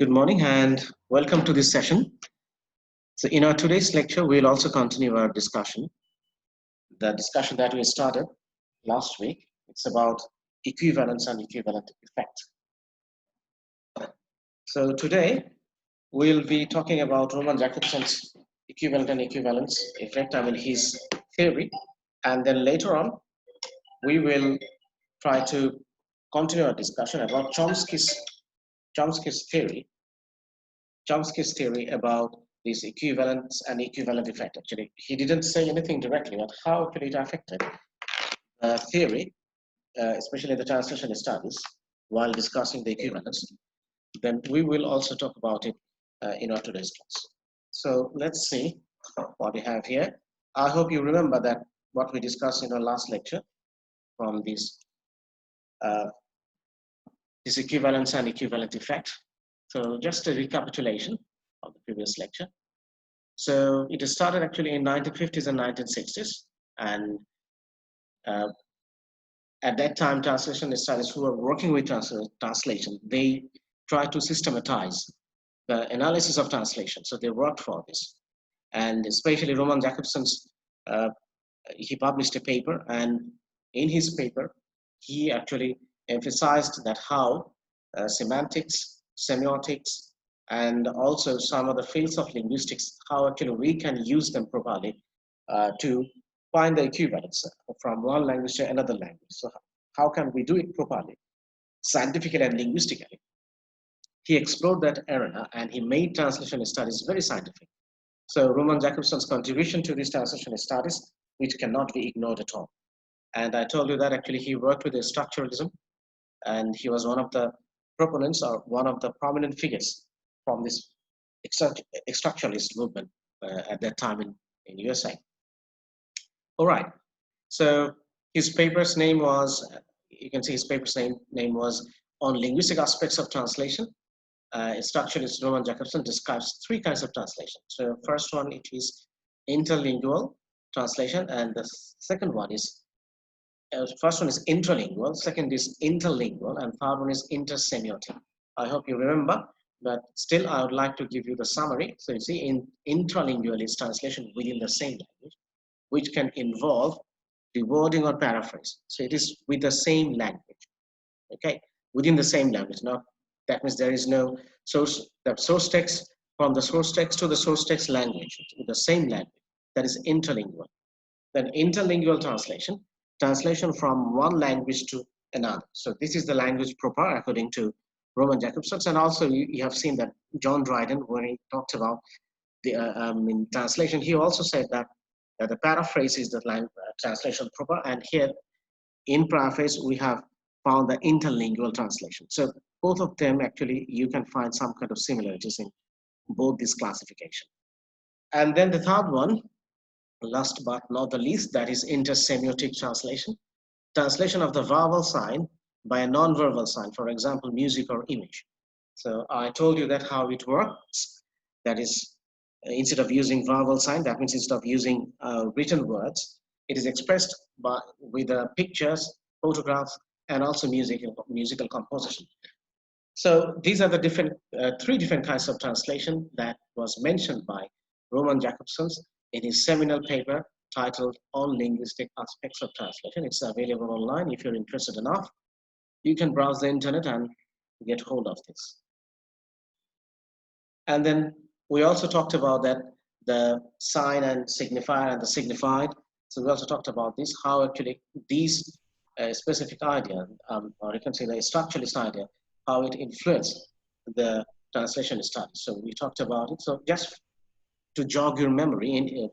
Good morning and welcome to this session. So in our today's lecture, we'll also continue our discussion. The discussion that we started last week, it's about equivalence and equivalent effect. So today, we'll be talking about Roman Jakobson's equivalent and equivalence effect, his theory. And then later on, we will try to continue our discussion about Chomsky's theory. Chomsky's theory about this equivalence and equivalent effect. Actually, he didn't say anything directly about how actually it affected theory, especially the translation studies, while discussing the equivalence. Then we will also talk about it in our today's class. So let's see what we have here. I hope you remember that what we discussed in our last lecture from this equivalence and equivalent effect. So just a recapitulation of the previous lecture. So it started actually in 1950s and 1960s, and at that time, translation studies who were working with translation, they tried to systematize the analysis of translation. So they worked for this, and especially Roman Jakobson's, he published a paper, and in his paper, he actually emphasized that how semantics, semiotics, and also some of the fields of linguistics, how actually we can use them properly to find the equivalence from one language to another language. So how can we do it properly, scientifically and linguistically? He explored that arena and he made translation studies very scientific. So Roman Jakobson's contribution to these translation studies, which cannot be ignored at all. And I told you that actually he worked with structuralism, and he was one of the proponents or one of the prominent figures from this structuralist movement at that time in USA. All right, so his paper's name was, you can see his paper's name was On Linguistic Aspects of Translation. Structuralist Roman Jakobson describes three kinds of translation. So first one, it is interlingual translation, and the second one is first one is intralingual, second is interlingual, and third one is intersemiotic. I hope you remember, but still I would like to give you the summary. So you see, in intralingual is translation within the same language, which can involve rewording or paraphrase. So it is with the same language, okay? Within the same language. Now, that means there is no source, the source text from the source text to the source text language, with the same language. That is interlingual. Then interlingual translation from one language to another. So this is the language proper according to Roman Jakobson. And also you have seen that John Dryden, when he talked about the in translation, he also said that the paraphrase is the translation proper. And here in paraphrase, we have found the interlingual translation. So both of them actually, you can find some kind of similarities in both this classification. And then the third one, last but not the least, that is intersemiotic translation. Translation of the verbal sign by a non-verbal sign, for example, music or image. So I told you that how it works. That is, instead of using verbal sign, that means instead of using written words, it is expressed with pictures, photographs, and also musical composition. So these are the three different kinds of translation that was mentioned by Roman Jakobson in his seminal paper titled On Linguistic Aspects of Translation. It's available online. If you're interested enough, you can browse the internet and get hold of this. And then we also talked about that the sign and signifier and the signified. So we also talked about this, how actually these specific idea, or you can say the structuralist idea, how it influenced the translation studies. So we talked about it. So just to jog your memory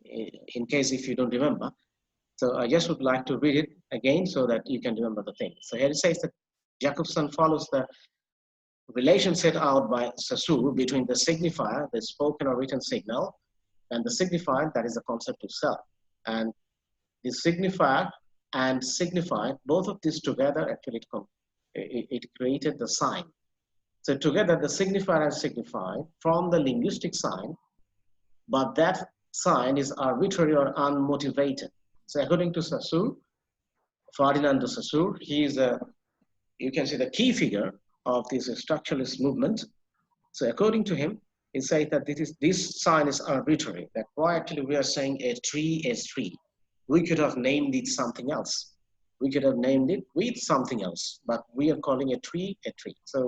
in case if you don't remember. So I just would like to read it again so that you can remember the thing. So here it says that Jakobson follows the relation set out by Saussure between the signifier, the spoken or written signal, and the signified, that is the concept itself. And the signifier and signified, both of these together actually it created the sign. So together the signifier and signified form the linguistic sign, but that sign is arbitrary or unmotivated. So according to Saussure, Ferdinand de Saussure, he is you can say the key figure of this structuralist movement. So according to him, he says that this sign is arbitrary. That why actually we are saying a tree is tree. We could have named it something else. We could have named it with something else, but we are calling a tree a tree. So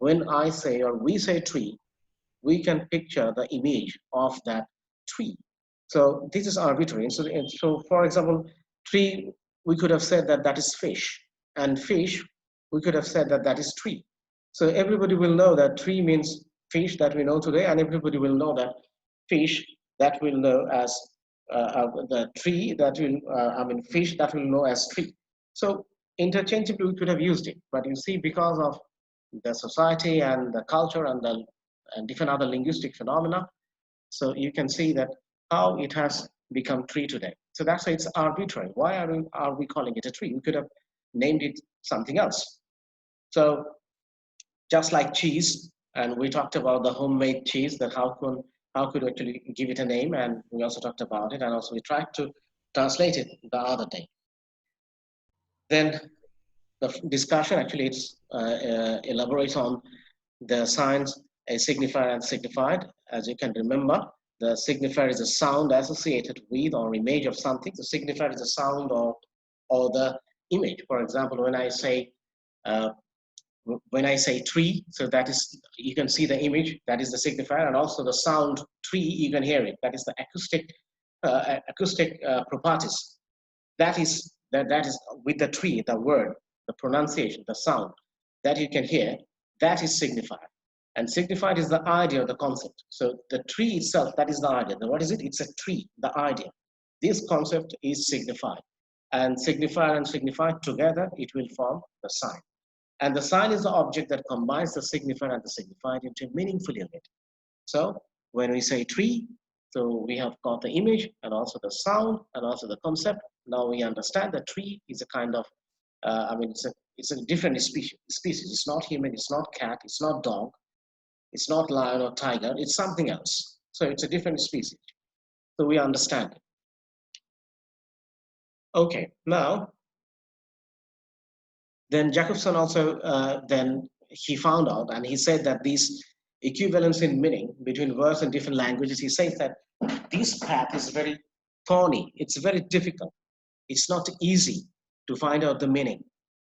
when I say or we say tree, we can picture the image of that tree. So this is arbitrary. And so for example, tree, we could have said that that is fish, and fish, we could have said that that is tree. So everybody will know that tree means fish that we know today, and everybody will know that fish that we'll know as the tree that will, fish that we'll know as tree. So interchangeably we could have used it, but you see, because of the society and the culture and the and different other linguistic phenomena, so you can see that how it has become tree today. So that's why it's arbitrary. Why are we calling it a tree? We could have named it something else. So just like cheese, and we talked about the homemade cheese, that how could we actually give it a name, and we also talked about it, and also we tried to translate it the other day. Then the discussion actually elaborates on the signs a signifier and signified. As you can remember, the signifier is a sound associated with or image of something. The signifier is a sound or the image. For example, uh, when I say tree, so that is, you can see the image, that is the signifier, and also the sound tree, you can hear it. That is the acoustic properties. That is with the tree, the word, the pronunciation, the sound that you can hear, that is signified. And signified is the idea, the concept. So the tree itself, that is the idea. Now, what is it? It's a tree, the idea. This concept is signified. And signifier and signified together, it will form the sign. And the sign is the object that combines the signifier and the signified into a meaningful unit. So when we say tree, so we have got the image and also the sound and also the concept. Now we understand that tree is a kind of, it's a different species. It's not human, it's not cat, it's not dog, it's not lion or tiger, it's something else. So it's a different species. So we understand it. Okay, now, then Jacobson also, then he found out, and he said that these equivalence in meaning between words in different languages, he says that this path is very thorny, it's very difficult. It's not easy to find out the meaning,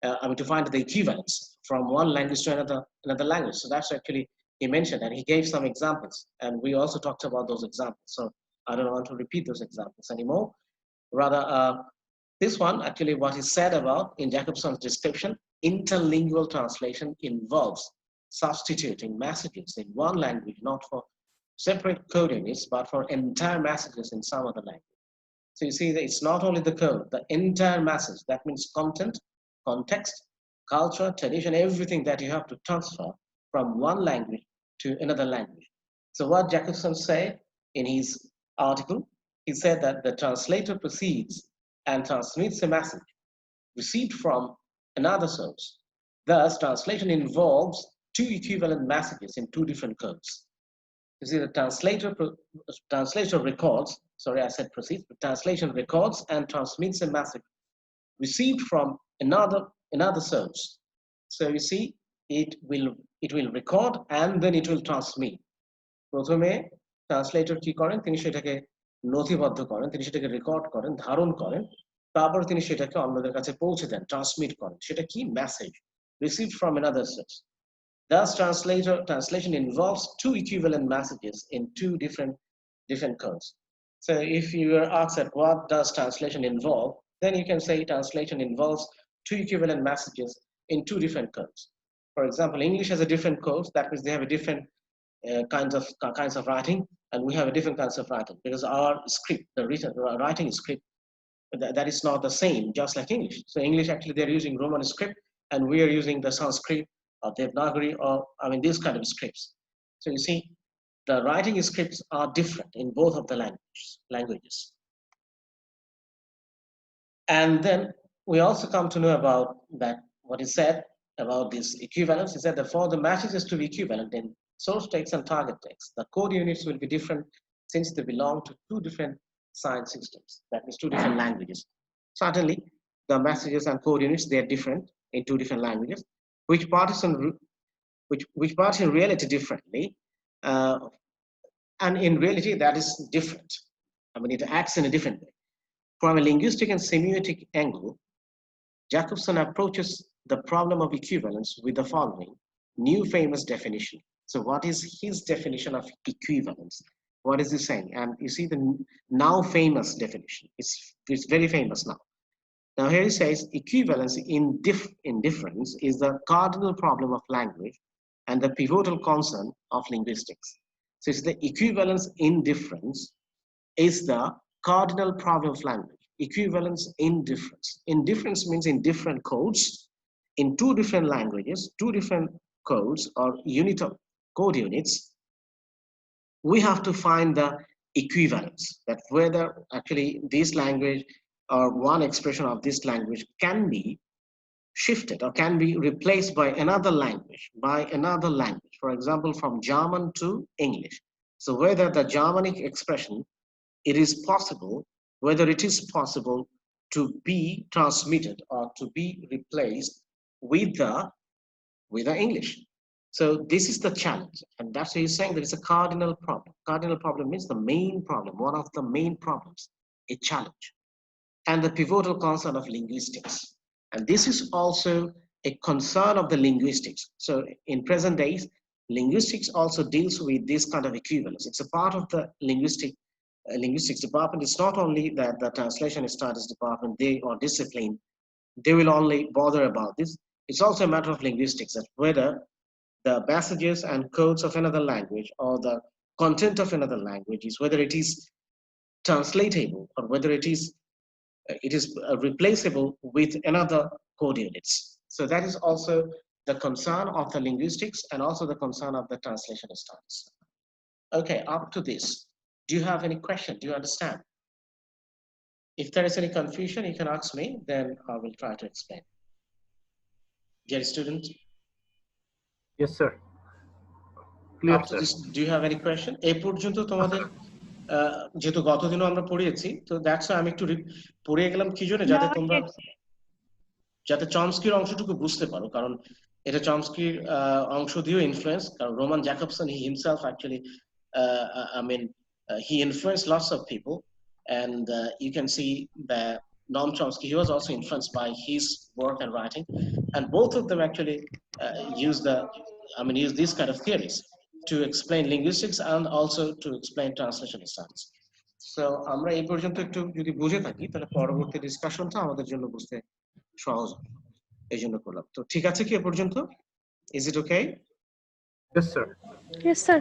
to find the equivalence from one language to another language. So that's actually, he mentioned, and he gave some examples, and we also talked about those examples. So I don't want to repeat those examples anymore. Rather, this one, actually, what he said about in Jacobson's description, interlingual translation involves substituting messages in one language, not for separate code units, but for entire messages in some other language. So you see that it's not only the code, the entire message. That means content, context, culture, tradition, everything that you have to transfer from one language to another language. So what Jacobson said in his article, he said that the translator proceeds and transmits a message received from another source. Thus, translation involves two equivalent messages in two different codes. You see, the translator records, sorry, I said proceeds, the translation records and transmits a message received from another source. So you see, it will record and then it will transmit. প্রথমে translator কি করেন, তিনি সেটাকে নথিবদ্ধ করেন, তিনি সেটাকে record করেন, ধারণ করেন, তারপর তিনি সেটাকে অন্যদের কাছে পৌঁছে দেন, ট্রান্সমিট করেন। সেটা কি? Message received from another source. Thus, translation involves two equivalent messages in two different codes. So if you were asked what does translation involve, then you can say translation involves two equivalent messages in two different codes. For example, English has a different code. That means they have a different kinds of writing, and we have a different kinds of writing, because our script, the writing script, that is not the same, just like English. So English, actually, they're using Roman script, and we are using the Sanskrit or Devanagari, or these kind of scripts. So you see, the writing scripts are different in both of the languages. And then we also come to know about that, what is said about this equivalence is that for the messages to be equivalent in source text and target text, the code units will be different since they belong to two different sign systems, that means two different languages. Certainly, the messages and code units, they are different in two different languages, which partition which works in reality differently, and in reality that is different. I mean, it acts in a different way. From a linguistic and semiotic angle, Jacobson approaches the problem of equivalence with the following new famous definition. So what is his definition of equivalence? What is he saying? And you see the now famous definition. It's very famous now. Now here he says equivalence in difference is the cardinal problem of language and the pivotal concern of linguistics. So it's the equivalence in difference is the cardinal problem of language. Equivalence in difference. In difference means in different codes, in two different languages, two different codes or unit of code units, we have to find the equivalence, that whether actually this language or one expression of this language can be shifted or can be replaced by another language, For example, from German to English. So whether the Germanic expression, whether it is possible to be transmitted or to be replaced with the English. So this is the challenge, and that's why he's saying that it's a cardinal problem. Cardinal problem means the main problem, one of the main problems, a challenge, and the pivotal concern of linguistics. And this is also a concern of the linguistics. So in present days, linguistics also deals with this kind of equivalence. It's a part of the linguistics department. It's not only that the translation studies department, or discipline, they will only bother about this. It's also a matter of linguistics, that whether the passages and codes of another language or the content of another language is whether it is translatable or whether it is replaceable with another code units. So that is also the concern of the linguistics and also the concern of the translation studies. Okay, up to this, do you have any question? Do you understand? If there is any confusion, you can ask me, then I will try to explain. Dear student? Yes, sir. Clear, Up to this, do you have any question? এই পর্যন্ত তোমাদের যেহেতু গতদিনও আমরা পড়িয়েছি, তো that's আমি একটু পড়িয়ে গেলাম কি জন্য, যাতে তোমরা চমস্কির অংশটুকু বুঝতে পারো, কারণ এটা চমস্কির অংশ দিয়েও ইনফ্লুয়েন্স, কারণ Roman Jacobson he himself actually he influenced lots of people, and you can see that Noam Chomsky, he was also influenced by his work and writing, and both of them actually use these kind of theories to explain linguistics and also to explain translation studies. So আমরা এই পর্যন্ত একটু যদি বুঝে থাকি, তাহলে পরবর্তী ডিসকাশনটা আমাদের জন্য বুঝতে সহজ, এই জন্য করলাম। তো ঠিক আছে কি এ পর্যন্ত? Is it okay? Yes, sir. Yes, sir.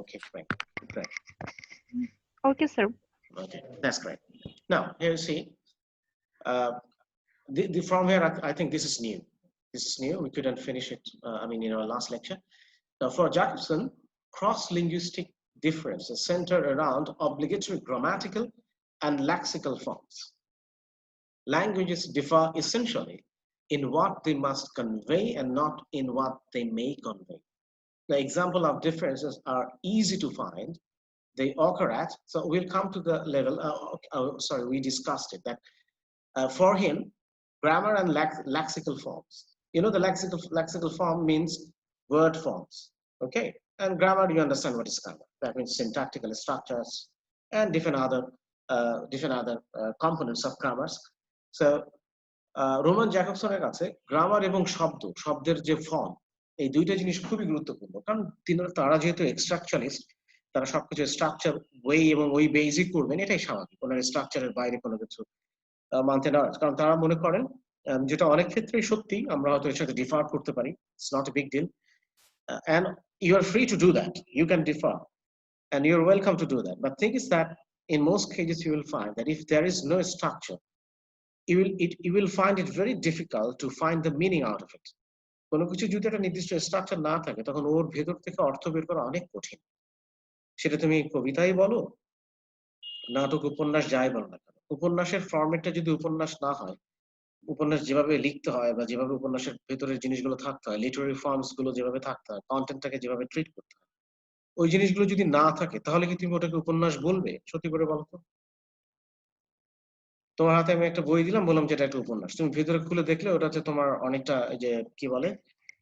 Okay, great. Okay, sir. Okay, that's great. Now, here you see, from here, I think this is new. This is new. We couldn't finish it, in our last lecture. Now, for Jacobson, cross-linguistic differences center around obligatory grammatical and lexical forms. Languages differ essentially in what they must convey and not in what they may convey. The example of differences are easy to find. They occur at, so we'll come to the level, we discussed it, that for him, grammar and lexical forms. You know, the lexical form means word forms, okay? And grammar, you understand what is grammar. That means syntactical structures and different other components of grammars. So, Roman জ্যাকবসনের কাছে grammar এবং শব্দের যে form, এই দুইটা জিনিস খুবই গুরুত্বপূর্ণ, কারণ তারা যেহেতু এক্সট্রাকচারিস্ট, তারা সবকিছু স্ট্রাকচার ওয়ে এবং ওই বেসিক করবেন, এটাই স্বাভাবিক, ওনার স্ট্রাকচারের বাইরে কোনো কিছু মানতে না, কারণ তারা মনে করেন, যেটা অনেক ক্ষেত্রেই সত্যি, আমরা হয়তো এর সাথে ডিফার করতে পারি, it's not a big deal, and you are free to do that. You can differ and you're welcome to do that, but thing is that in most cases you will find that if there is no structure, you will find it very difficult to find the meaning out of it. কোনো কিছু যদি একটা নির্দিষ্ট structure না থাকে, তখন ওর ভেতর থেকে অর্থ বের করা অনেক কঠিন। সেটা তুমি কবিতাই বলো, নাটক, উপন্যাস, যাই বলো না কেন, উপন্যাসের ফরম্যাটটা যদি উপন্যাস না হয়, উপন্যাস যেভাবে লিখতে হয় বা যেভাবে উপন্যাসের ভেতরের জিনিসগুলো থাকতে হয়, লিটারারি ফর্মস গুলো যেভাবে থাকতে হয়, কন্টেন্টটাকে যেভাবে ট্রিট করতে হয়, ওই জিনিসগুলো যদি না থাকে, তাহলে কি তুমি ওটাকে উপন্যাস বলবে? সত্যি করে বলো তো। তোমার হাতে আমি একটা বই দিলাম, বললাম যেটা একটা উপন্যাস, তুমি ভেতরে খুলে দেখলে ওটা হচ্ছে তোমার অনেকটা, যে কি বলে,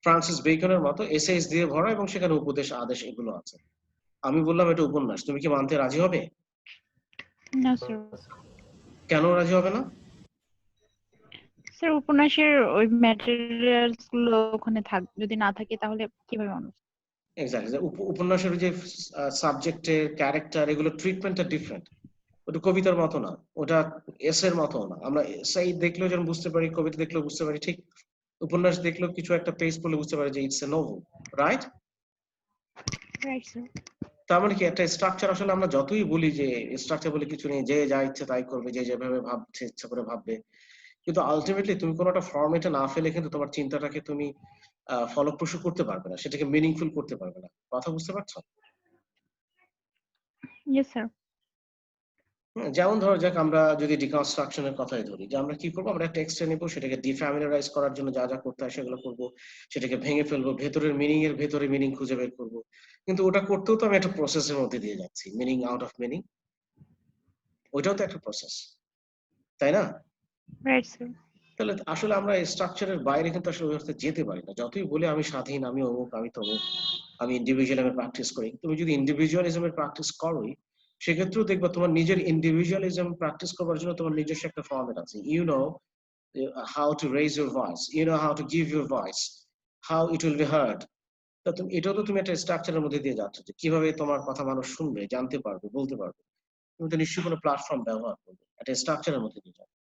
ফ্রান্সিস বেকনের মতো এসএস দিয়ে ভরা এবং সেখানে উপদেশ আদেশ এগুলো আছে। আমি বললাম এটা উপন্যাস, তুমি কি মানতে রাজি হবে? না স্যার। কেন রাজি হবে না? স্যার উপন্যাসের ওই ম্যাটেরিয়ালস গুলো ওখানে যদি না থাকে তাহলে কিভাবে মানুষ? এক্স্যাক্টলি, উপন্যাসের যে সাবজেক্টের ক্যারেক্টার এগুলো ট্রিটমেন্টটা ডিফারেন্ট। ওটা কবিতার মতো না, ওটা এসের মতো না। আমরা সেই দেখলেও যেন বুঝতে পারি, কবিতা দেখলেও বুঝতে পারি, ঠিক উপন্যাস দেখলেও কিছু একটা পেজ পড়লে বুঝতে পারি যে it's a novel, right? Right sir. তার মানে কি একটা স্ট্রাকচার, আসলে আমরা যতই বলি যে স্ট্রাকচার বলে কিছু নেই, যে যা ইচ্ছে তাই করবে, যে যেভাবে ভাবছে ইচ্ছা করে ভাববে, কিন্তু আলটিমেটলি তুমি কোনো একটা ফর্মেটে না ফেলে কিন্তু তোমার চিন্তাটাকে তুমি ফলপ্রসূ করতে পারবে না, সেটাকে মিনিংফুল করতে পারবে না। কথা বুঝতে পারছো? Yes sir. যেমন ধরো যাক, আমরা যদি ডিকনস্ট্রাকশনের কথাই ধরি, যে আমরা কি করবো, আমরা টেক্সটে নেবো, সেটাকে ডিফ্যামিলিয়ারাইজ করার জন্য যা যা করতে হয় সেগুলো করবো, সেটাকে ভেঙে ফেলবো, ভেতরের মিনিং এর ভেতরে মিনিং খুঁজে বের করবো। কিন্তু ওটা করতেও তো আমি একটা প্রসেসের মধ্যে দিয়ে যাচ্ছি, মিনিং আউট অফ মিনিং, ওইটাও তো একটা প্রসেস, তাই না? Right sir. তাহলে আসলে আমরা স্ট্রাকচারের বাইরে কিন্তু আসলে ওই অর্থে যেতে পারি না। যতই বলে আমি স্বাধীন, আমি অমুক, আমি তমুক, আমি ইন্ডিভিজুয়ালিজমের প্র্যাকটিস করি, তুমি যদি ইন্ডিভিজুয়ালিজমের প্র্যাকটিস করোই, সেক্ষেত্রেও দেখবা তোমার নিজের ইন্ডিভিজুয়ালিজম প্র্যাকটিস করার জন্য তোমার নিজস্ব একটা ফর্মেট আছে। You know how to raise your voice, you know how to give your voice, how it will be heard. তা তুমি এটাও তো তুমি একটা স্ট্রাকচারের মধ্যে দিয়ে যাচ্ছ, যে কিভাবে তোমার কথা মানুষ শুনবে, জানতে পারবে, বলতে পারবে। তুমি তো নিশ্চয়ই কোনো প্ল্যাটফর্ম ব্যবহার করবে, একটা স্ট্রাকচারের মধ্যে দিয়ে যাবে।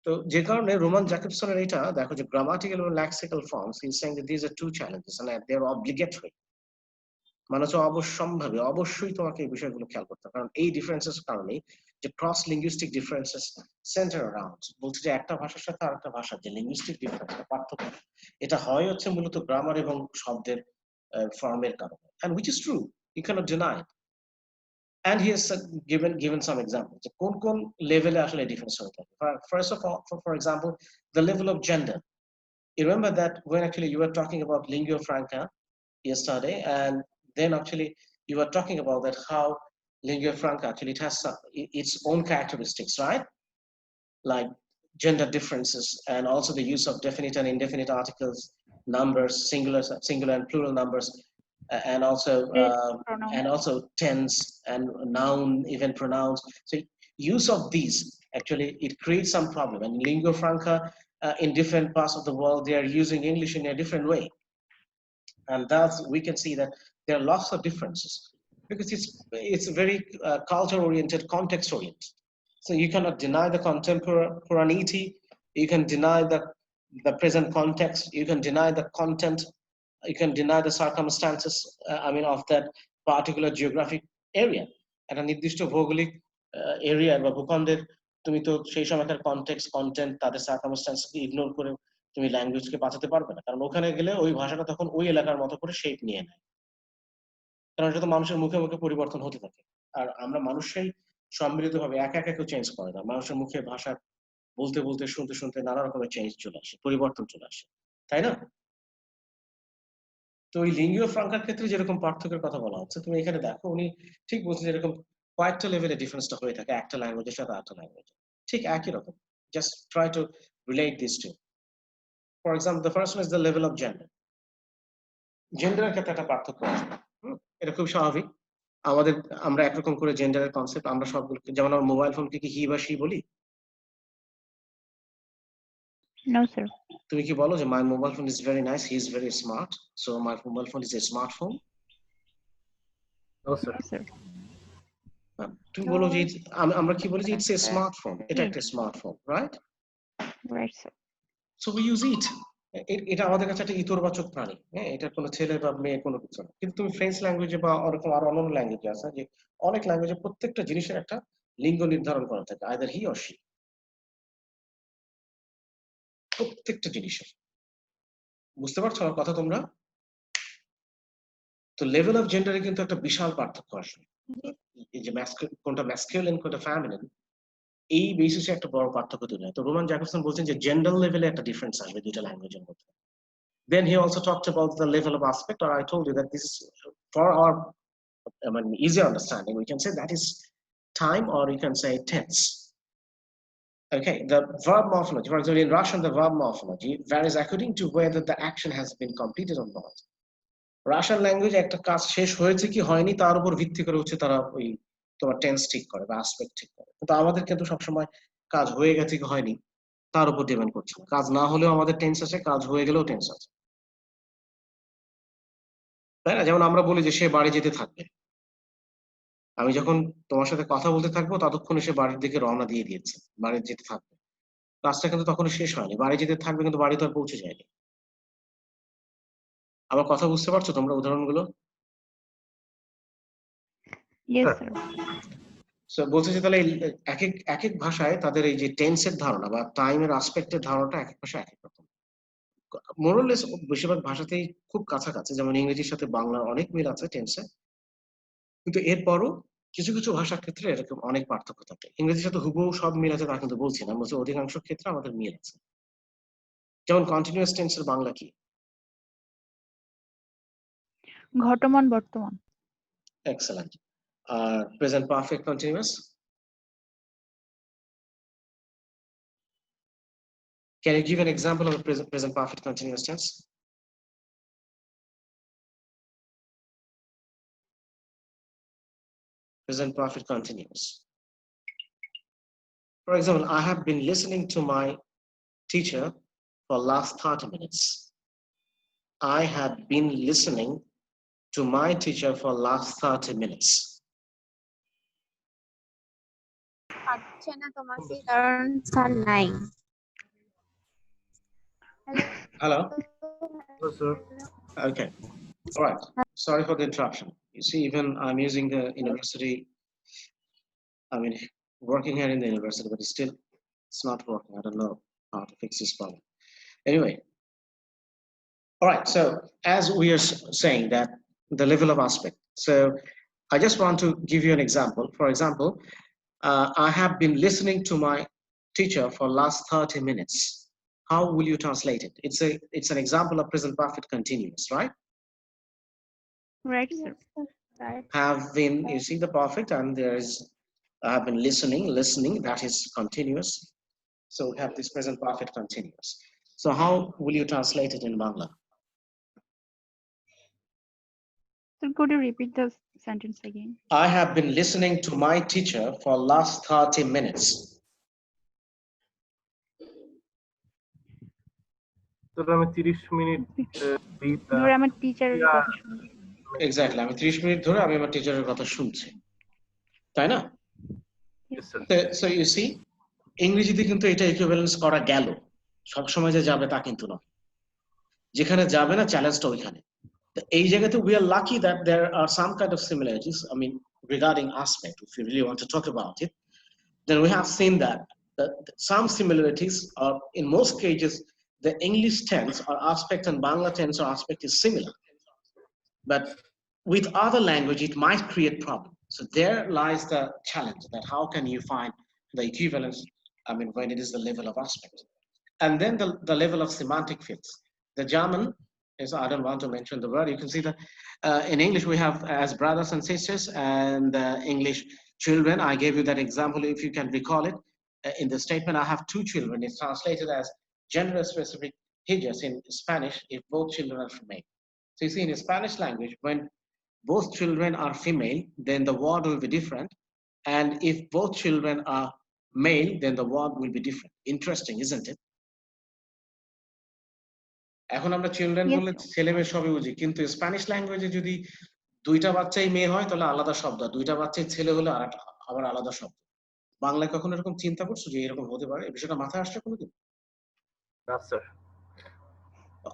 তো যে কারণে রোমান জ্যাকবসনের এটা দেখো যে গ্রামাটিক্যাল এবং lexical forms, he is saying that this are two challenges and they are obligatory. মানে হচ্ছে অবশ্যম্ভাবী, অবশ্যই তোমাকে এই বিষয়গুলো খেয়াল করতে হবে, কারণ এই ডিফারেন্সেস কারণেই যে cross linguistic differences centre around, বলছে যে একটা ভাষার সাথে আরেকটা ভাষার যে লিঙ্গুইস্টিক ডিফারেন্স, পার্থক্য, এটা হয় হচ্ছে মূলত গ্রামার এবং শব্দের ফর্মের কারণে, and which is true, you cannot deny it. And he has given some examples যে কোন কোন লেভেলে আসলে ডিফারেন্স হয়ে থাকে। First of all, for example, the level of gender. You remember that when actually you were talking about lingua franca yesterday, and then actually you were talking about that how lingua franca actually it has its own characteristics, right? Like gender differences, and also the use of definite and indefinite articles, numbers, singular and plural numbers, and also tense and noun, even pronouns. So use of these actually it creates some problem, and lingua franca in different parts of the world they are using English in a different way, and thus we can see that there are lots of differences because it's very culture oriented, context oriented. So you cannot deny the contemporaneity, you can deny the present context, you can deny the content, you can deny the circumstances, of that particular geographic area, একটা নির্দিষ্ট ভৌগোলিক area বা ভূখণ্ডের তুমি তো সেই সময়কার context, content, তাদের সার্কামস্ট্যান্সকে ইগনোর করে তুমি ল্যাঙ্গুয়েজকে বাঁচাতে পারবে না, কারণ ওখানে গেলে ওই ভাষাটা তখন ওই এলাকার মতো করে শেপ নিয়ে নেয়, কারণ এটা তো মানুষের মুখে মুখে পরিবর্তন হতে থাকে। আর আমরা মানুষই সম্মিলিতভাবে একা একা কেউ চেঞ্জ করে না, মানুষের মুখে ভাষা বলতে বলতে শুনতে শুনতে নানা রকমের চেঞ্জ চলে আসে, পরিবর্তন চলে আসে, তাই না? তো ওই লিঙ্গুয়া ফ্রাঙ্কার ক্ষেত্রে যেরকম পার্থক্যের কথা বলা হচ্ছে, তুমি এখানে দেখো উনি ঠিক বলছেন যেরকম কয়েকটা লেভেলে ডিফারেন্সটা হয়ে থাকে একটা ল্যাঙ্গুয়েজের সাথে আরেকটা ল্যাঙ্গুয়েজে, ঠিক একই রকম। Just try to relate this to. For example, the first one is the level of gender. জেন্ডারের ক্ষেত্রে একটা পার্থক্য আছে, এটা খুব স্বাভাবিক। আমাদের আমরা একরকম করে জেন্ডারের কনসেপ্ট আমরা সবগুলোকে, যেমন আমার মোবাইল ফোনকে কি হি বা শি বলি? No sir. তুমি কি বলো যে my mobile phone is very nice, he is very smart, so my mobile phone is a smartphone? No, sir. Sir. তুমি বলো যে আমরা কি বলি যে ইটস এ স্মার্টফোন, এটা একটা smartphone, right? Right sir. So we use it. এটা আমাদের কাছে একটা ইতরবাচক প্রাণী, হ্যাঁ, এটা কোনো ছেলে বা মেয়ে কোনো কিছু না। কিন্তু তুমি ফ্রেঞ্চ ল্যাঙ্গুয়েজে বা ওরকম আরো অন্যান্য ল্যাঙ্গুয়েজে আছে যে অনেক ল্যাঙ্গুয়েজে প্রত্যেকটা জিনিসের একটা লিঙ্গ নির্ধারণ করা থাকে, আইদার হি অর শি, প্রত্যেকটা জিনিসের। বুঝতে পারছো আমার কথা তোমরা? তো লেভেল অফ জেন্ডারে কিন্তু একটা বিশাল পার্থক্য আসে, এই যে কোনটা ম্যাসকিউলিন কোনটা ফেমিনিন, এই বেসিসে একটা বড় পার্থক্য তৈরি হয়। তো রোমান জ্যাকবসন বলছেন যে জেন্ডার লেভেলে একটা ডিফারেন্স আসবে দুইটা ল্যাঙ্গুয়েজের মধ্যে। Then he also talked about the level of aspect, or I told you that this is for our easier understanding. We can say that is time, or you can say tense. Okay, the verb morphology, for example, in Russian, the verb morphology varies according to whether the action has been completed or not. Russian ল্যাঙ্গুয়েজে একটা কাজ শেষ হয়েছে কি হয়নি তার উপর ভিত্তি করে হচ্ছে তারা ওই তোমার টেন্স ঠিক করে বা অ্যাসপেক্ট ঠিক করে, কিন্তু আমাদের কিন্তু সবসময় কাজ হয়ে গেছে কি হয়নি তার উপর ডিপেন্ড করছে। কাজ না হলেও আমাদের টেন্স আছে, কাজ হয়ে গেলেও টেন্স আছে, তাই না? যেমন আমরা বলি যে সে বাড়ি যেতে থাকবে, আমি যখন তোমার সাথে কথা বলতে থাকবো ততক্ষণে সে বাড়ির দিকে রওনা দিয়ে দিয়েছে, বাড়ি যেতে থাকবে। কাজটা কিন্তু তখনো শেষ হয়নি, বাড়ি যেতে থাকবে কিন্তু বাড়ি তো আর পৌঁছে যায়নি। আমার কথা বুঝতে পারছো তোমরা উদাহরণগুলো? Yes, sir. সো বলছে যে তাহলে এক এক ভাষায় তাদের এই যে টেন্সের ধারণা বা টাইমের আসপেক্টের ধারণাটা এক এক ভাষায় এক এক রকম। মোরলেস বেশিরভাগ ভাষাতেই খুব কাছাকাছি, যেমন ইংরেজির সাথে বাংলার অনেক মিল আছে টেন্সে, কিন্তু এরপরও কিছু কিছু ভাষার ক্ষেত্রে এরকম অনেক পার্থক্য থাকে। ইংরেজির সাথে হুবহু সব মিল আছে তা কিন্তু বলছি না, বলছি অধিকাংশ ক্ষেত্রে আমাদের মিল আছে। যেমন কন্টিনিউয়াস টেন্সের বাংলা কি? ঘটমান বর্তমান। এক্সেলেন্ট। আর present perfect continuous? Can you give an example of a present perfect continuous tense? Present perfect continuous. For example, I have been listening to my teacher for last 30 minutes. I have been listening to my teacher for last 30 minutes. পাচ্ছে না তোমাকে কারণ sir নাই। Hello? Hello, sir. Okay. All right. Sorry for the interruption. You see, even I'm using the university, I mean, working here in the university, but it's not working. I don't know how to fix this problem. Anyway, all right. So as we are saying that the level of aspect. So I just want to give you an example. For example, I have been listening to my teacher for last 30 minutes. How will you translate it? It's an example of present perfect continuous, right? Right, sir. Have been, you see the perfect, and there is I have been listening, that is continuous. So we have this present perfect continuous. So how will you translate it in Bangla? Sir, could you repeat the sentence again? I have been listening to my teacher for last 30 minutes. তো আমি 30 minute ধরে আমার টিচারের কথা শুনছি। Exactly, আমি 30 minute ধরে আমি আমার টিচারের কথা শুনছি, তাই না? সো ইউ সি, ইংরেজিতে কিন্তু এটা ইকুইভ্যালেন্স করা গেল, সব সময় যে যাবে তা কিন্তু নয়, যেখানে যাবে না চ্যালেঞ্জটা ওইখানে। এই জায়গাতে we are lucky that there are some kind of similarities. I mean, regarding aspect, if you really want to talk about it, then we have seen that some similarities are, in most cases, the English tense or aspect and Bangla tense or aspect is similar. But with other language, it might create problem. So there lies the challenge, that how can you find the equivalence, I mean, when it is the level of aspect. And then the level of semantic fits. The German is, I don't want to mention the word, you can see that in English we have as brothers and sisters, and English children. I gave you that example, if you can recall it. In the statement, I have two children. It's translated as gender-specific hijas in Spanish if both children are female. So you see, in the Spanish language, when both children are female, then the word will be different. And if both children are male, then the word will be different. Interesting, isn't it? এখন আমরা children বললে ছেলে মেয়ে সবই বুঝি, কিন্তু Spanish ল্যাঙ্গুয়েজে যদি দুইটা বাচ্চাই মেয়ে হয় তাহলে আলাদা শব্দ, দুইটা বাচ্চাই ছেলে হলে আবার আলাদা শব্দ। বাংলায় কখনো এরকম চিন্তা করছো যে এরকম হতে পারে? এই বিষয়টা মাথায় আসছে কোনোদিন? না sir.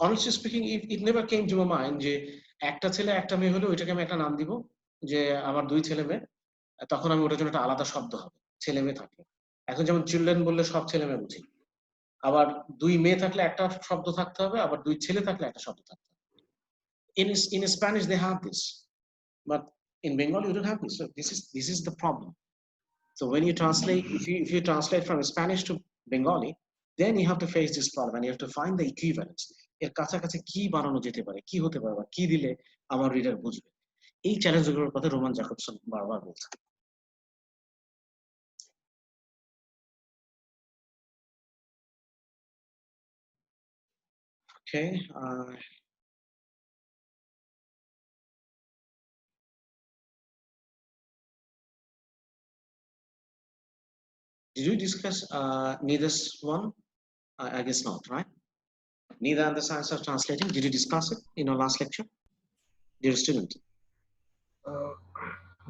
Honestly speaking, it never came to my mind যে একটা ছেলে একটা মেয়ে হলে ওইটাকে আমি একটা নাম দিব, যে আমার দুই ছেলে মেয়ে, তখন আমি ওটার জন্য একটা আলাদা শব্দ হবে, ছেলে মেয়ে থাকলে। এখন যেমন চিলড্রেন বললে সব ছেলে মেয়ে বুঝি, আবার দুই মেয়ে থাকলে একটা শব্দ থাকতে হবে, আবার দুই ছেলে থাকলে একটা শব্দ থাকতে হবে। In Spanish they have this, but in Bengali you don't have this. So this is the problem. So when you translate, if you translate from Spanish to Bengali, then you have to face this problem and you have to find the equivalence. এর কাছাকাছি কি বানানো যেতে পারে, কি হতে পারে, কি দিলে আমার রিডার বুঝবে, এই চ্যালেঞ্জগুলোর কথা রোমান জ্যাকবসন বারবার বলছেন। Okay. Did you discuss neither's one? I guess not, right? Neither and the science of translating. Did you discuss it in our last lecture, dear student?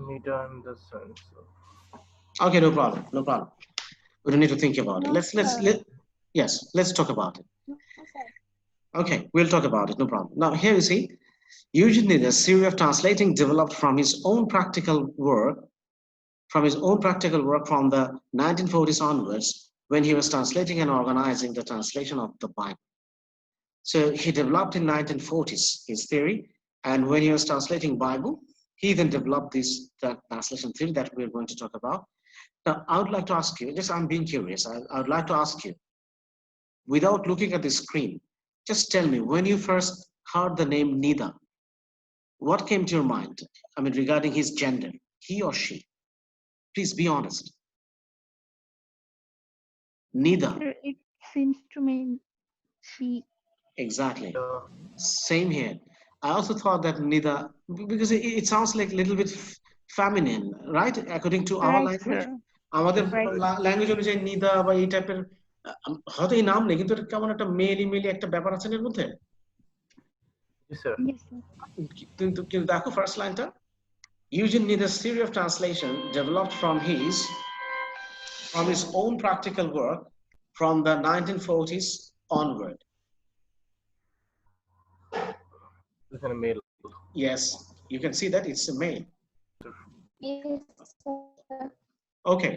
Neither in the sense of. Okay, no problem. No problem. We don't need to think about it. No, sir. Let's talk about it. No, sir. Okay, we'll talk about it. No problem. Now here you see, usually the theory of translating developed from his own practical work, from the 1940s onwards, when he was translating and organizing the translation of the Bible. So he developed in 1940s his theory, and when he was translating Bible, he then developed that translation theory that we're going to talk about. Now, I would like to ask you, just I'm being curious, I would like to ask you, without looking at the screen, just tell me, when you first heard the name Nida, what came to your mind? I mean, regarding his gender, he or she? Please be honest. Nida, Sir, it seems to me she. exactly. Same here. I also thought that Nida, because it sounds like a little bit feminine, right? According to our Right, language. sir. আমাদের Right. Language অনুযায়ী নিদা বা এই টাইপের হয়তো এই নাম নেই, কিন্তু এটা কেমন একটা মেলি একটা ব্যাপার আছে এর মধ্যে। Yes, sir. Yes, sir. কিন্তু দেখো ফার্স্ট লাইনটা, Eugene Nida's theory of translation developed from his own practical work from the 1940s onward. It's a male. Yes, you can see that it's a male. Yes, sir. Okay.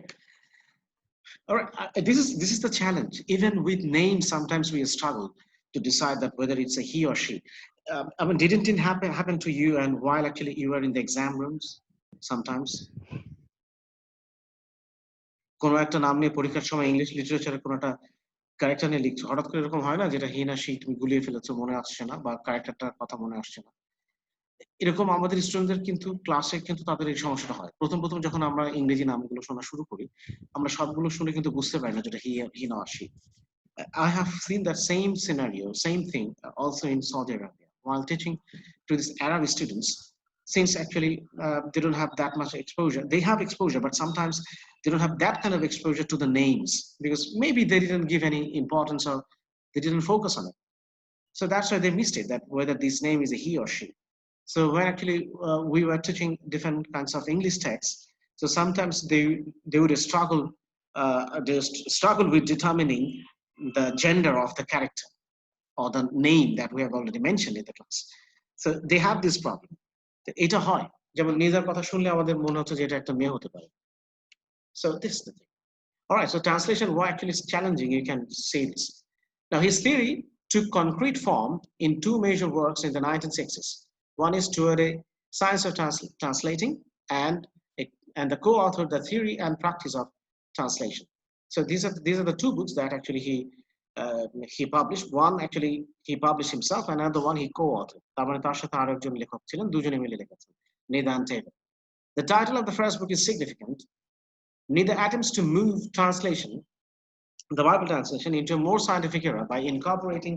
All right. This is the challenge. Even with names, sometimes we struggle to decide that whether it's a he or she. I mean, didn't it happen to you? And while actually you were in the exam rooms, sometimes. কোনো একটা নাম নিয়ে পরীক্ষার সময় English লিটারেচারে কোনো একটা character নিয়ে লিখছো, হঠাৎ করে এরকম হয় না যেটা হি না সি তুমি গুলিয়ে ফেলেছো, মনে আসছে না, বা ক্যারেক্টারটার কথা মনে আসছে না। এরকম আমাদের স্টুডেন্টদের কিন্তু ক্লাসে কিন্তু তাদের এই সমস্যাটা হয়। প্রথম যখন আমরা ইংরেজি নামগুলো শোনা শুরু করি, আমরা সবগুলো শুনে কিন্তু বুঝতে পারি না যেটা হি না C. I have seen that same scenario, same thing also in Saudi Arabia while teaching to these Arab students. Since actually they don't have that much exposure, they have exposure, but sometimes they don't have that kind of exposure to the names because maybe they didn't give any importance or they didn't focus on it. So that's why they missed it, that whether this name is a he or she. So when actually we were teaching different kinds of English texts, so sometimes they would struggle with determining the gender of the character or the name that we have already mentioned in the class. So they have this problem. এটা হয়, যেমন Nizar কথা শুনলে আমাদের মনে হচ্ছে যে এটা একটা মেয়ে হতে পারে। So this is the thing. All right, so translation, why actually is challenging, you can say this. Now his theory took concrete form in two major works in the 1960s. One is Toward a Science of Translating, and the co-authored The Theory and Practice of Translation. So these are the two books that actually he published. One actually he published himself, and another one he co-authored. তার মানে তার সাথে আরো একজন লেখক ছিলেন, দুজনে মিলে লিখেছেন, Nida and Taylor. The title of the first book is significant. Nida attempts to move translation, the Bible translation, into a more scientific era by incorporating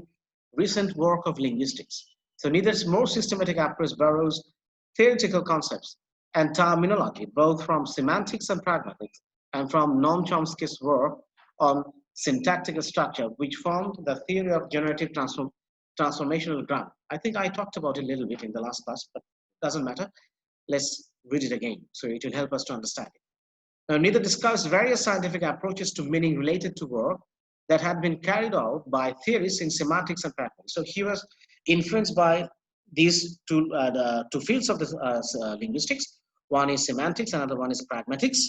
recent work of linguistics. So Nida's more systematic approach borrows theoretical concepts and terminology, both from semantics and pragmatics, and from Noam Chomsky's work on syntactical structure, which formed the theory of generative transformational grammar. I think I talked about it a little bit in the last class, but it doesn't matter. Let's read it again, so it will help us to understand it. Now, Nida discussed various scientific approaches to meaning related to work that had been carried out by theorists in semantics and pragmatics. So he was influenced by these two fields of the linguistics. One is semantics, another one is pragmatics.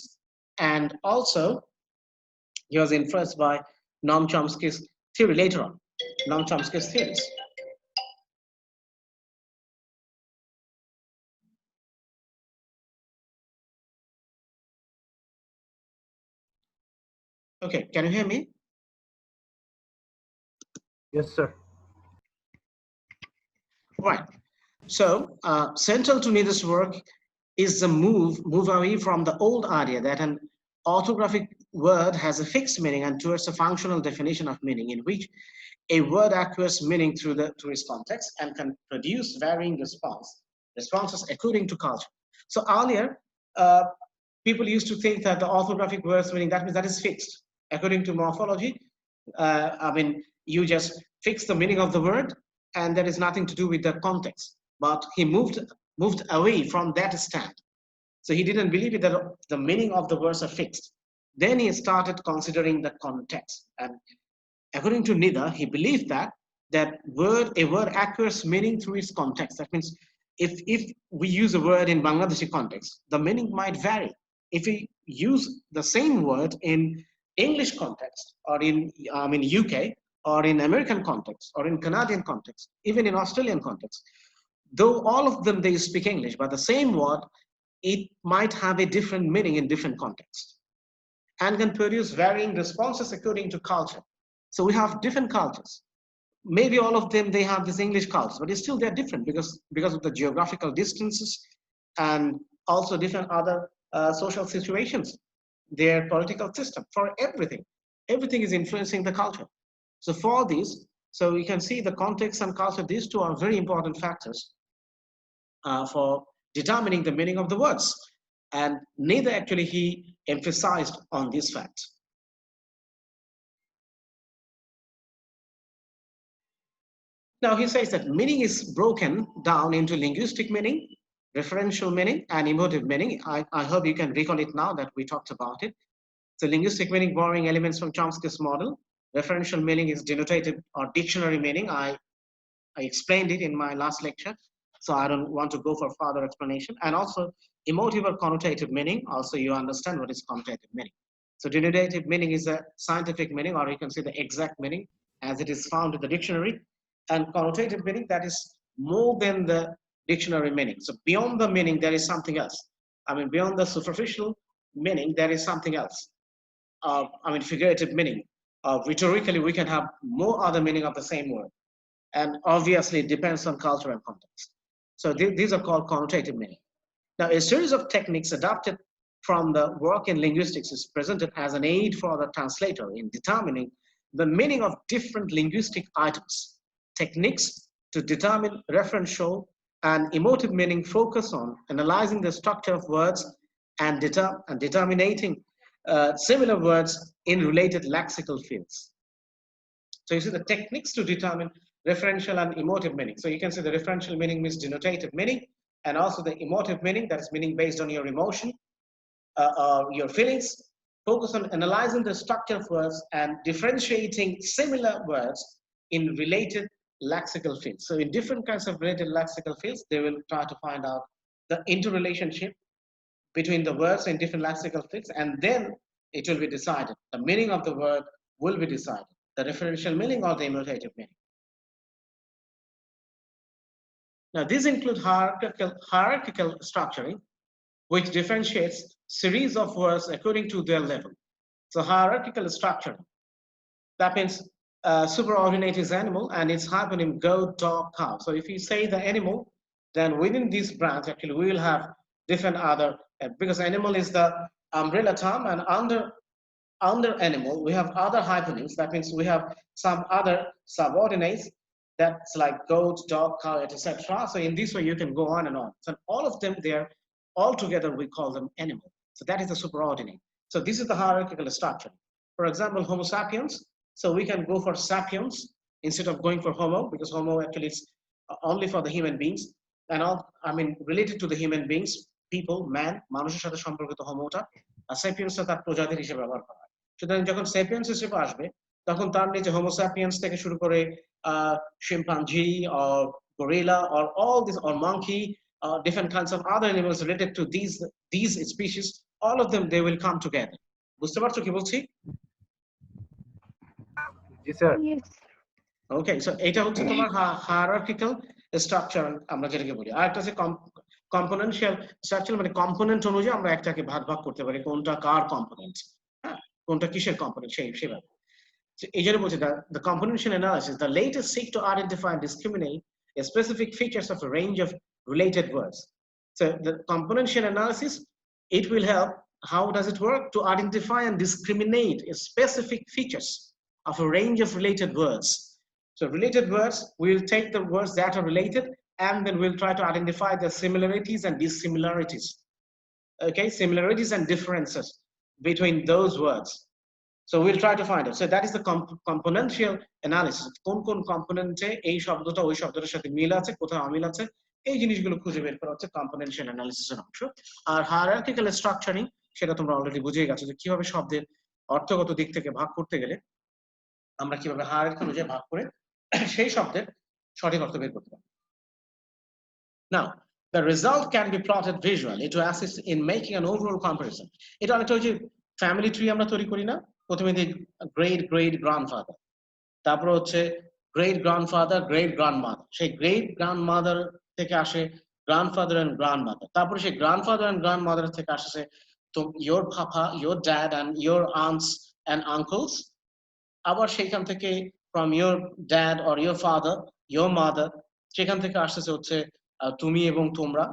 And also, he was influenced by Noam Chomsky's theory later on, Noam Chomsky's theories. Okay, can you hear me? Yes, sir. Right. So central to Nida's work is the move away from the old idea that an orthographic word has a fixed meaning and towards a functional definition of meaning in which a word acquires meaning through its context and can produce varying responses according to culture. So earlier, people used to think that the orthographic words meaning, that means that is fixed. According to morphology, I mean, you just fix the meaning of the word and there is nothing to do with the context. But he moved away from that stand. So he didn't believe that the meaning of the words are fixed. Then he started considering the context. And according to Nida, he believed that a word acquires meaning through its context. That means if we use a word in Bangladeshi context, the meaning might vary. If we use the same word in English context, or in UK, or in American context, or in Canadian context, even in Australian context, though all of them they speak English, but the same word, it might have a different meaning in different contexts and can produce varying responses according to culture. So we have different cultures. Maybe all of them, they have this English culture, but still they're different because of the geographical distances and also different other social situations, their political system, for everything. Everything is influencing the culture. So for this, so you can see the context and culture, these two are very important factors for determining the meaning of the words. And neither actually he emphasized on this fact. Now he says that meaning is broken down into linguistic meaning, referential meaning, and emotive meaning. I hope you can recall it now that we talked about it. So linguistic meaning borrowing elements from Chomsky's model. Referential meaning is denotative or dictionary meaning. I explained it in my last lecture, so I don't want to go for further explanation. And also emotive or connotative meaning. Also you understand what is connotative meaning. So denotative meaning is a scientific meaning, or you can say the exact meaning as it is found in the dictionary. And connotative meaning, that is more than the dictionary meaning. So beyond the meaning, there is something else. I mean, beyond the superficial meaning, there is something else. Figurative meaning. Rhetorically, we can have more other meaning of the same word. And obviously, it depends on culture and context. So these are called connotative meaning. Now, a series of techniques adapted from the work in linguistics is presented as an aid for the translator in determining the meaning of different linguistic items. Techniques to determine referential and emotive meaning focus on analyzing the structure of words and determining similar words in related lexical fields. So you see the techniques to determine referential and emotive meaning. So you can say the referential meaning means denotative meaning, and also the emotive meaning, that is meaning based on your emotion, your feelings. Focus on analyzing the structure of words and differentiating similar words in related lexical fields. So in different kinds of related lexical fields, they will try to find out the interrelationship between the words in different lexical fields, and then it will be decided. The meaning of the word will be decided, the referential meaning or the emotive meaning. Now, these include hierarchical structuring, which differentiates series of words according to their level. So hierarchical structuring, that means superordinate is animal and its hyponym goat, dog, cow. So if you say the animal, then within this branch, actually, we will have different other, because animal is the umbrella term, and under animal, we have other hyponyms. That means we have some other subordinates that's like goat, dog, cow, etc. So in this way, you can go on and on. So all of them, they're all together, we call them animal. So that is the superordinate. So this is the hierarchical structure. For example, Homo sapiens. So we can go for sapiens instead of going for Homo, because Homo actually is only for the human beings. And all, related to the human beings, people, man, মানুষের সাথে সম্পর্কিত হোমোটা, আর sapiens তার প্রজাতির হিসেবে ব্যবহার করা হয়। সুতরাং যখন sapiens হিসেবে আসবে, তখন তার নিচে Homo sapiens থেকে শুরু করে chimpanzee or gorilla or all these, or monkey, different kinds of other animals related to these species, all of them, they will come together. বুঝতে পারছো কি বলছি? Yes, sir. Yes. Okay, so এটা হচ্ছে তোমার hierarchical structure আমরা যেটাকে বলি। আর একটা আছে componential structure, মানে কম্পোনেন্ট অনুযায়ী আমরা একটাকে ভাগ করতে পারি, কোনটা কার কম্পোনেন্ট, হ্যাঁ, কোনটা কিসের কম্পোনেন্ট সেভাবে। So এই জন্য বলছি the componential analysis, the latest seek to identify and discriminate specific features of a range of related words. So the componential analysis, it will help. How does it work? To identify and discriminate specific features of a range of related words So related words, we'll take the words that are related and then we'll try to identify the similarities and dissimilarities. Okay, similarities and differences between those words. So we'll try to find it. So that is the componential analysis. কোন component-এ এই শব্দটা ওই শব্দটার সাথে মিল আছে, কোথায় অমিল আছে, এই জিনিসগুলো খুঁজে বের করা হচ্ছে componential analysis-এর অংশ। আর hierarchical structuring সেটা তোমরা অলরেডি বুঝেই গেছো যে কিভাবে শব্দের অর্থগত দিক থেকে ভাগ করতে গেলে আমরা কিভাবে hierarchy অনুযায়ী ভাগ করে সেই শব্দের সঠিক অর্থ বের করতে পারি। Now, the result can be plotted visually to assist in making an overall comparison. এটা অনেকটা ওই যে ফ্যামিলি ট্রি আমরা তৈরি করি না, প্রথমে দিই গ্রেট গ্রেট গ্র্যান্ডফাদার, তারপর হচ্ছে গ্রেট গ্র্যান্ডফাদার গ্রেট গ্র্যান্ডমাদার, সেই গ্রেট গ্র্যান্ডমাদার থেকে আসে গ্র্যান্ডফাদার এন্ড গ্র্যান্ডমাদার, তারপরে সেই গ্র্যান্ডফাদার এন্ড গ্র্যান্ডমাদার থেকে আসে তো your papa, your dad and your aunts and uncles, আবার সেইখান থেকে from your dad or your father, your mother, সেখান থেকে আসছে হচ্ছে তুমি এবং তোমরা,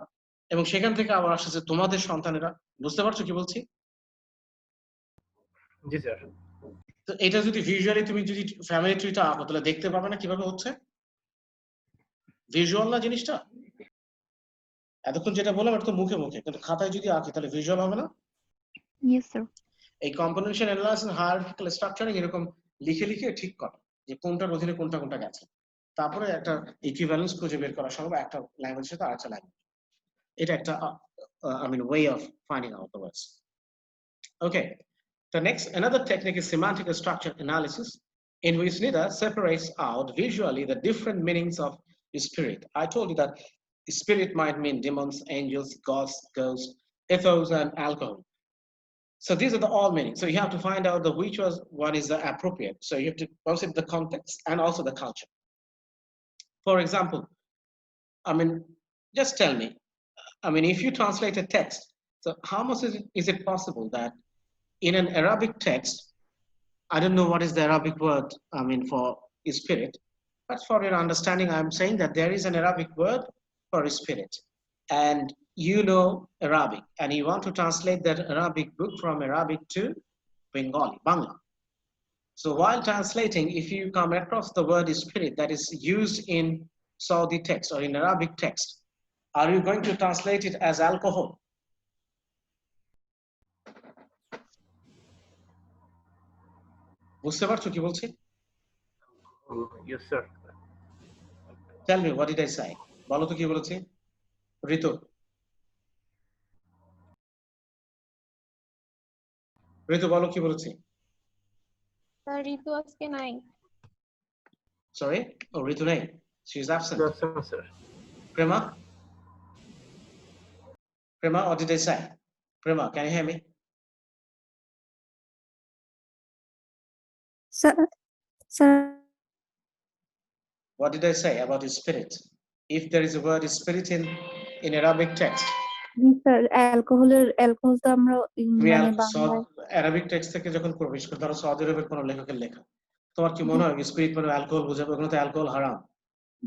এবং সেখান থেকে আবার আসছে তোমাদের সন্তানেরা। বুঝতে পারছো কি বলছি? জি স্যার। তো এটা যদি ভিজুয়ালি তুমি যদি ফ্যামিলি ট্রিটা আঁকো তাহলে দেখতে পাবে না কিভাবে হচ্ছে, ভিজুয়াল না জিনিসটা। এতক্ষণ যেটা বললাম এটা তো মুখে মুখে, কিন্তু খাতায় যদি আঁকি তাহলে ভিজুয়াল হবে না। Yes sir. এই কম্পোনেনশিয়াল অ্যানালাইসিস হায়ারার্কিক্যাল স্ট্রাকচারিং এরকম লিখে লিখে ঠিক করে যে কোনটার অধীনে কোনটা কোনটা গেছে, তারপরে একটা ইকুইভ্যালেন্স খুঁজে বের করা সম্ভব একটা ল্যাঙ্গুয়েজের সাথে আরেকটা ল্যাঙ্গুয়েজ। এটা একটা way of finding out the words. Okay, the next another technique is semantical structure analysis, in which Nida separates out visually the different meanings of spirit. I told you that spirit might mean demons, angels, gods, ghosts, ethos, and alcohol. So these are the all meanings. So you have to find out which one is the appropriate. So you have to consider the context and also the culture. For example, just tell me, if you translate a text, so how much is it possible that in an Arabic text, I don't know what is the Arabic word, for spirit, but for your understanding, I'm saying that there is an Arabic word for spirit, and you know Arabic, and you want to translate that Arabic book from Arabic to Bengali, Bangla. So while translating, if you come across the word spirit that is used in Saudi text or in Arabic text, are you going to translate it as alcohol? বুঝতে পারছো কি বলছি? Yes sir. Tell me, what did I say? বলো তো কি বলেছি? ঋতু বলো কি বলেছি? ঋতু আজকে নাই। Sorry? Oh, ঋতু নেই. She is absent. Yes sir. Prema, what did I say? Prema, can you hear me? Sir. What did I say about spirit? If there is a word spirit in Arabic text, Sir, alcohol তো আমরা বাংলায় Arabic text থেকে যখন প্রবেশ করি, ধরো Saudi আরবের কোন লেখকের লেখা, তোমার কি মনে হয় স্পিরিট মানে অ্যালকোহল বোঝাবে? ওখানে তো অ্যালকোহল হারাম।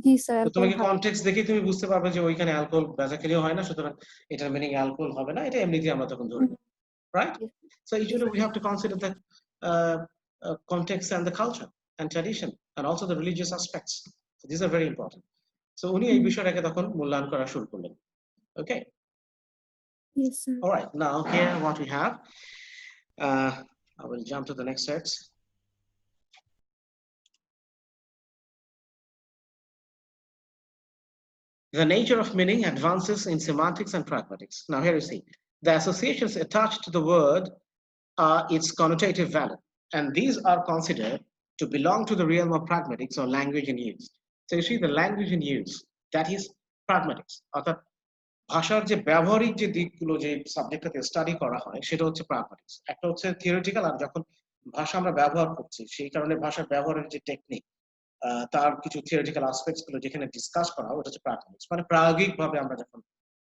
জি স্যার। তো তুমি কি কনটেক্সট দেখে তুমি বুঝতে পারবে যে ওইখানে অ্যালকোহল বেচাকেলিও হয় না, সুতরাং এটার মিনিং অ্যালকোহল হবে না, এটা এমনিতেই আমরা তখন ধরে নেব, right? So usually we have to consider the context and the culture and tradition and also the religious aspects. So these are very important. So উনি এই বিষয়টাকে তখন মূল্যায়ন করা শুরু করলেন। Okay. Yes sir. All right. Now here what we have. I will jump to the next text. The nature of meaning advances in semantics and pragmatics. Now here you see, the associations attached to the word are its connotative value, and these are considered to belong to the realm of pragmatics or language in use. So you see the language in use, that is pragmatics. অর্থাৎ ভাষার যে ব্যবহারিক যে দিকগুলো যে সাবজেক্টটাতে study করা হয় সেটা হচ্ছে প্রাগম্যাটিক্স। একটা হচ্ছে থিওরিটিক্যাল, আর যখন ভাষা আমরা ব্যবহার করছি সেই কারণে ভাষার ব্যবহারের যে টেকনিক তার কিছু থিওরিটিক্যাল অ্যাসপেক্টস গুলো যেখানে ডিসকাস করা হয় ওটা হচ্ছে প্রাগম্যাটিক্স। মানে প্রায়োগিক ভাবে আমরা যখন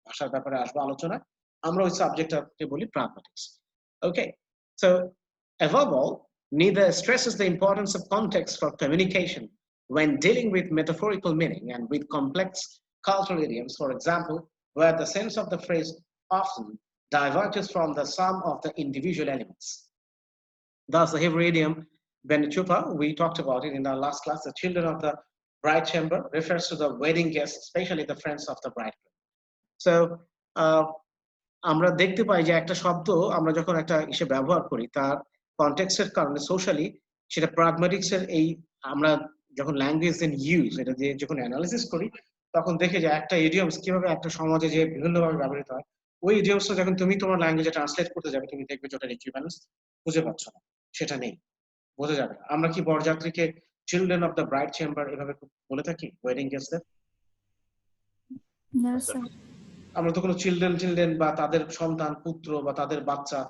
ভাষার ব্যাপারে আসবো আলোচনায় আমরা ওই সাবজেক্টটাকে বলি প্রাগম্যাটিক্স। ওকে, so above all, neither stresses the importance of context for communication when dealing with metaphorical meaning and with complex cultural idioms, for example, where the sense of the phrase often diverges from the sum of the individual elements. Thus, the Hebrew idiom, Chupa, we talked about it in our last class. The children of the bride chamber refers to the wedding guests, especially the friends of the bridegroom. So আমরা দেখতে পাই যে একটা শব্দ আমরা যখন একটা ইসে ব্যবহার করি তার কনটেক্সটের কারণে সোশ্যালি সেটা প্রাগম্যাটিক্স এর এই আমরা যখন ল্যাঙ্গুয়েজ ইন ইউজ এটা দিয়ে যখন অ্যানালিসিস করি তখন দেখে যে একটা ইডিয়মস কিভাবে একটা সমাজে যে বিভিন্নভাবে ব্যবহৃত হয় ওই ইডিয়মসটা যখন তুমি তোমার ল্যাঙ্গুয়েজে ট্রান্সলেট করতে যাবে তুমি দেখবে যে ওটার ইকুইভ্যালেন্স খুঁজে পাচ্ছ না, সেটা নেই, বোঝা যাবে না। আমরা কি বরযাত্রীকে children of the bride chamber এভাবে বলে থাকি ওয়েডিং গেস্টদের? না স্যার। আমরা তো কোনো চিলড্রেন বা তাদের সন্তান পুত্র বা তাদের বাচ্চা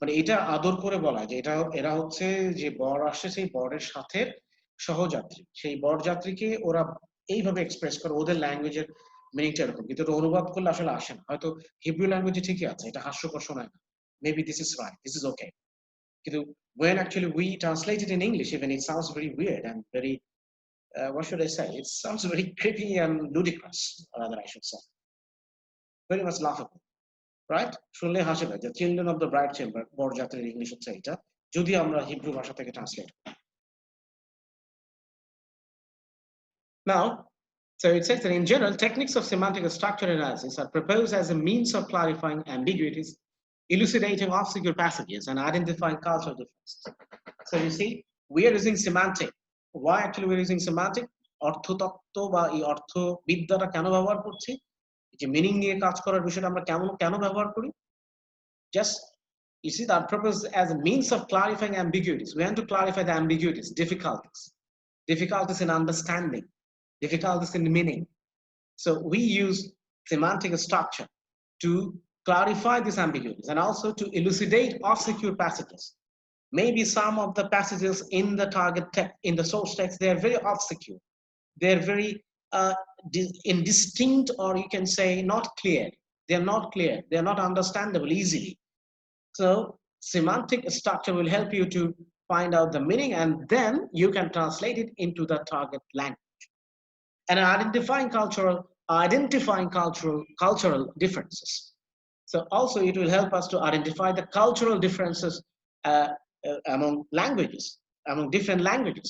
মানে এটা আদর করে বলা যে এটা এরা হচ্ছে যে বর আসছে সেই বরের সাথে সহযাত্রী, সেই বরযাত্রীকে ওরা এইভাবে এক্সপ্রেস করে ওদের ল্যাঙ্গুয়েজের মিনিংটা এরকম, কিন্তু এটা অনুবাদ করলে আসলে আসে না। হয়তো হিব্রু ল্যাঙ্গুয়েজে ঠিকই আছে, এটা হাস্যকর শোনায় না, maybe this is right, this is okay, কিন্তু when actually we translate it in English, even it sounds very weird and very what should I say, it sounds very creepy and ludicrous, or rather I should say very much laughable, right? শুনলে হাসি পায় যে children of the bride chamber বরযাত্রীর English হচ্ছে এটা যদি আমরা Hebrew ভাষা থেকে translate. Now, so it says that in general, techniques of semantic structure analysis are proposed as a means of clarifying ambiguities, elucidating obscure passages, and identifying cultural differences. So you see, we are using semantic. Why actually we are using semantic? অর্থতত্ত্ব বা এই অর্থবিদ্যাটা কেন ব্যবহার করছি, যে meaning নিয়ে কাজ করার বিষয়টা আমরা কেন ব্যবহার করি? Just you see that purpose as a means of clarifying ambiguities. We want to clarify the ambiguities, difficulties in understanding, difficulties in meaning. So we use semantic structure to clarify these ambiguities and also to elucidate obscure passages. Maybe some of the passages in the target text, in the source text, they are very obscure. They're very indistinct, or you can say not clear. They're not clear. They're not understandable easily. So semantic structure will help you to find out the meaning, and then you can translate it into the target language. And identifying cultural differences. So also it will help us to identify the cultural differences among languages, among different languages,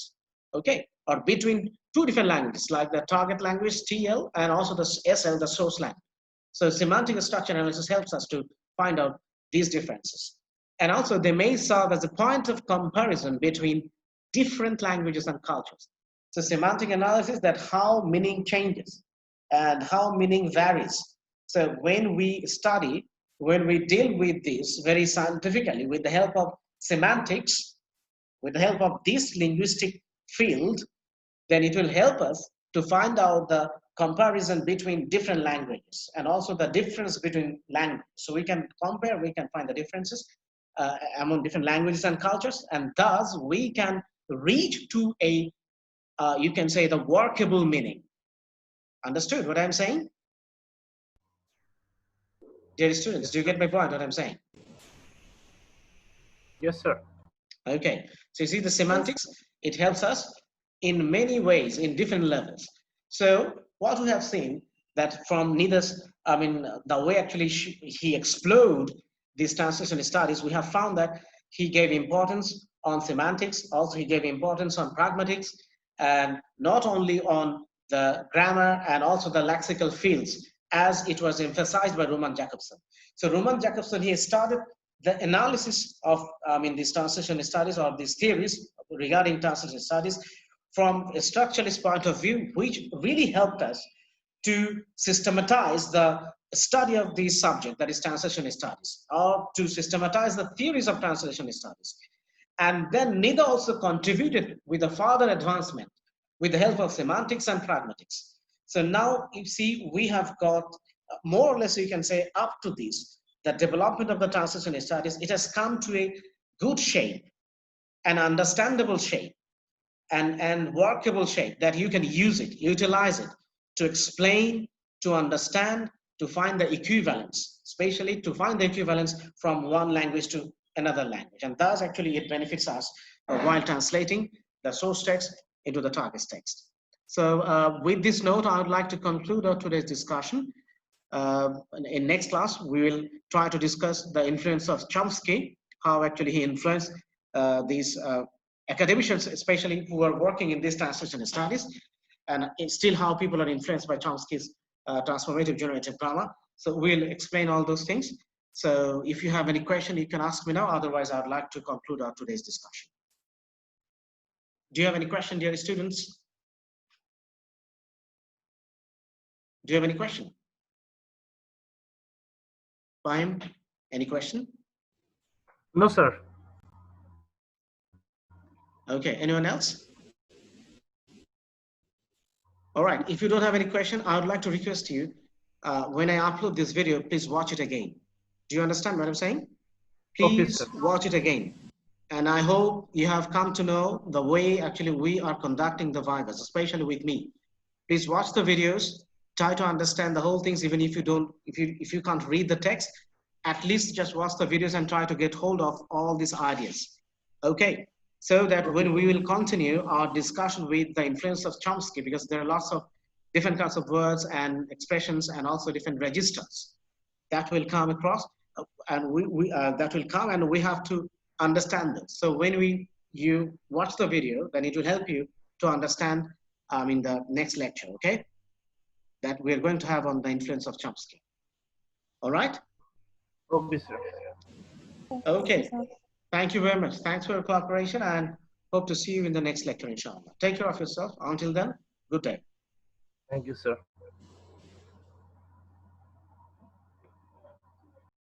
okay, or between two different languages, like the target language TL and also the SL, the source language. So semantic structure analysis helps us to find out these differences, and also they may serve as a point of comparison between different languages and cultures. So semantic analysis, that how meaning changes and how meaning varies. So when we deal with this very scientifically with the help of semantics, with the help of this linguistic field, then it will help us to find out the comparison between different languages and also the difference between languages. So we can compare, we can find the differences among different languages and cultures, and thus we can reach to a, you can say, the workable meaning. Understood what I'm saying? Dear students, do you get my point, what I'm saying? Yes, sir. Okay, so you see the semantics, it helps us in many ways, in different levels. So what we have seen that from Nida's, the way actually he explored these translation studies, we have found that he gave importance on semantics, also he gave importance on pragmatics, and not only on the grammar and also the lexical fields, as it was emphasized by Roman Jakobson. So Roman Jakobson, he started the analysis of these translation studies or these theories regarding translation studies from a structuralist point of view, which really helped us to systematize the study of the subject, that is translation studies, or to systematize the theories of translation studies. And then Nida also contributed with a further advancement with the help of semantics and pragmatics. So now you see we have got more or less, you can say, up to this, the development of the translation studies, it has come to a good shape, an understandable shape, and workable shape that you can use it, utilize it to explain, to understand, to find the equivalence, especially to find the equivalence from one language to another language. And thus actually it benefits us while translating the source text into the target text. So with this note, I would like to conclude today's discussion. In next class, we will try to discuss the influence of Chomsky, how actually he influenced these academicians, especially who are working in this translation studies, and it's still how people are influenced by Chomsky's transformative generative grammar. So we'll explain all those things. So if you have any question, you can ask me now. Otherwise, I'd like to conclude our today's discussion. Do you have any question, dear students? Do you have any question? Fine. Any question? No, sir. Okay, anyone else? All right, if you don't have any question, I would like to request you, when I upload this video, please watch it again. Do you understand what I'm saying? Okay, Please sir. watch it again. And I hope you have come to know the way actually we are conducting the Vivas, especially with me. Please watch the videos, try to understand the whole things, even if you don't, if you can't read the text, at least just watch the videos and try to get hold of all these ideas. Okay, so that when we will continue our discussion with the influence of Chomsky, because there are lots of different kinds of words and expressions and also different registers that will come across, and that will come, and we have to understand this. So when you watch the video, then it will help you to understand in the next lecture, okay, that we're going to have on the influence of Chomsky. All right? Okay, sir. Okay. Thank you very much. Thanks for your cooperation, and hope to see you in the next lecture, inshallah. Take care of yourself. Until then, good day. Thank you, sir.